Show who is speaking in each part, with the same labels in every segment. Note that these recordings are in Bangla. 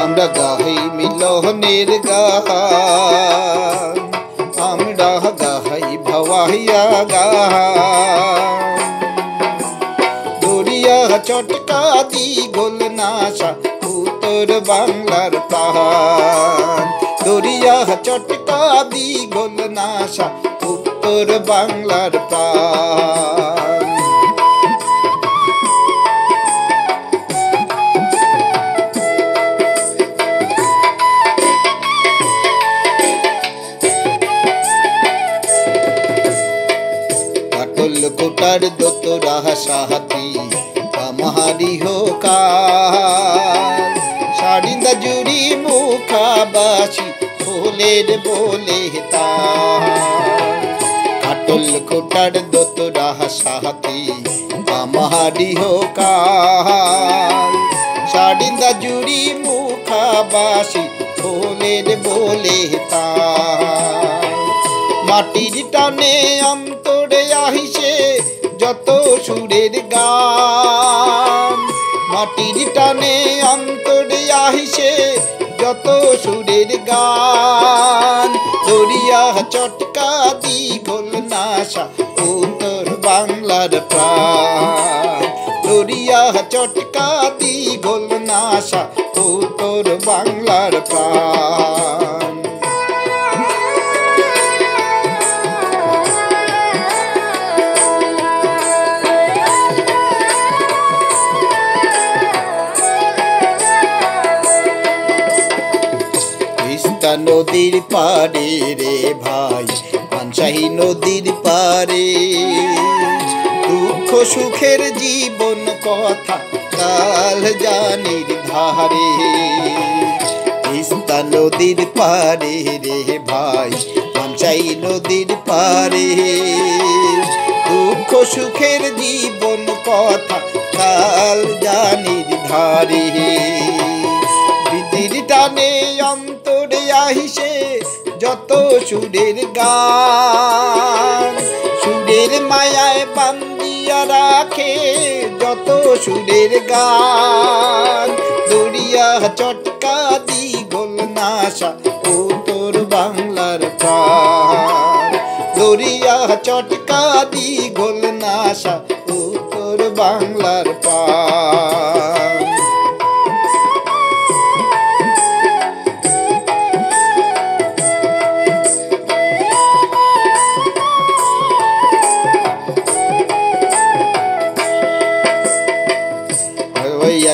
Speaker 1: আমরা গাই মিলনের গান, আমরা গাই ভাওয়াইয়া গান। দরিয়া চটকা দিগোল নাশা উত্তর বাংলার প্রাণ। দরিয়া চটকা দিগোল নাশা উত্তর বাংলার প্রাণ। কোটার দোতরা সাহাতি আমারি হোকার। সারিন্দা জুড়ি মুখাবাসী ফুলের বলে তার। কাটল কোটার দোতরা সাহাতি আমারি হোকার। সারিন্দা জুড়ি মুখাবাসী ফুলের বলে তার। মাটির টানে অন্তরে আহিসে যত সুরের গান। মাটির টানে অন্তরে আহিসে যত সুরের গান। দরিয়া চটকা দিগোল নাশা উত্তর বাংলার প্রাণ। দরিয়া চটকা দিগোল নাশা উত্তর বাংলার প্রাণ। নদীর পারে রে ভাই, পানশাহী নদীর পারে। দুঃখ সুখের জীবন কথা কাল জানির ধারে। তিস্তা নদীর পারে রে ভাই, পানশাহী নদীর পারে। দুঃখ সুখের জীবন কথা কাল জানির ধারে। বিধির টানে অন্তরে আহিসে যত সুরের গান। সুরের মায়ায় বান্দিয়া রাখে যত সুরের গান। দরিয়া চটকা দিগোল নাশা উত্তর বাংলার প্রাণ। দরিয়া চটকা দিগোল নাশা উত্তর বাংলার প্রাণ।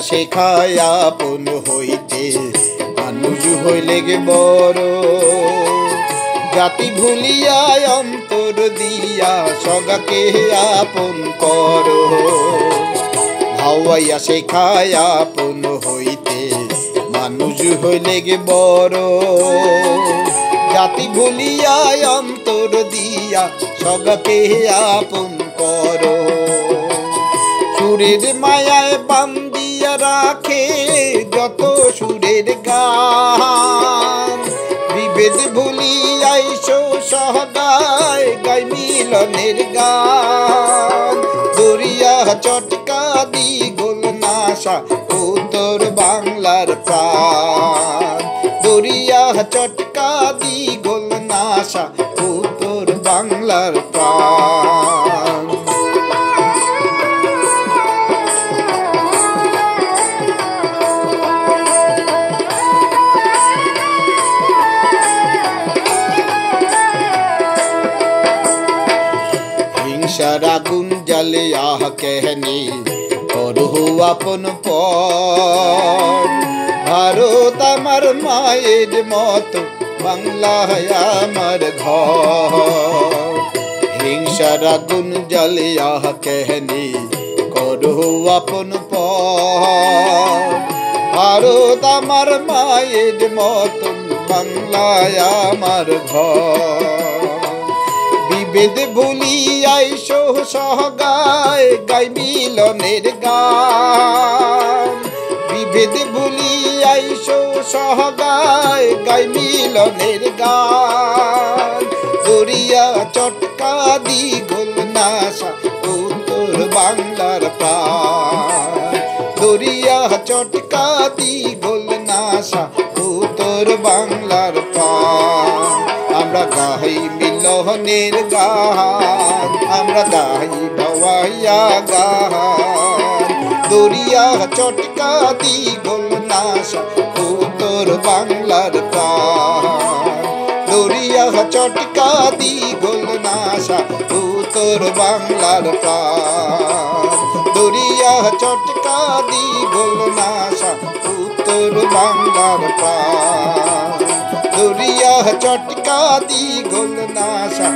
Speaker 1: শেখায় আপন হইতে মানুষ হইলে গে বড়। জাতি ভুলিয়া অন্তর দিয়া সগাকে আপন করো। ভাওয়াইয়া শেখায় আপন হইতে মানুষ হইলে গে বড়। জাতি ভুলিয়া অন্তর দিয়া সগাকে আপন করো। সুরের মায়ায় বান্দিয়া রাখে যত সুরের গান। বিভেদ ভুলিয়া আইসো সহগায় গাই মিলনের গান। দরিয়া চটকা দিগোল নাশা উত্তর বাংলার প্রাণ। দরিয়া চটকা দিগোল নাশা উত্তর বাংলার প্রাণ। আগুন জ্বালে আহ কেহনি করো আপন পর। ভারত আমার মায়ের মতো, বাংলা আমার ঘর। হিংসার আগুন জ্বালে আহ কেহনি করো আপন পর। ভারত আমার মায়ের মতো, বাংলা আমার ঘর। বিভেদ ভুলিয়াই সহগায় গাই মিলনের গান। বিভেদ ভুলিয়াই সহগায় গাই মিলনের গান দরিয়া চটকা দিঘল নাশা উত্তর বাংলার প্রাণ দরিয়া চটকা দিঘল নাশা উত্তর বাংলার প্রাণ আমরা গাই মিলনের গান আমরা গাই ভাওয়াইয়া গান দরিয়া চটকা দিঘল নাশা উত্তর বাংলার প্রাণ দরিয়া চটকা দিঘল নাশা উত্তর বাংলার প্রাণ দরিয়া চটকা দিঘল নাশা উত্তর বাংলার প্রাণ দরিয়া চটকা দিঘল নাশা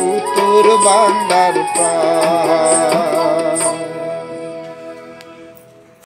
Speaker 1: উত্তর বাংলার প্রাণ।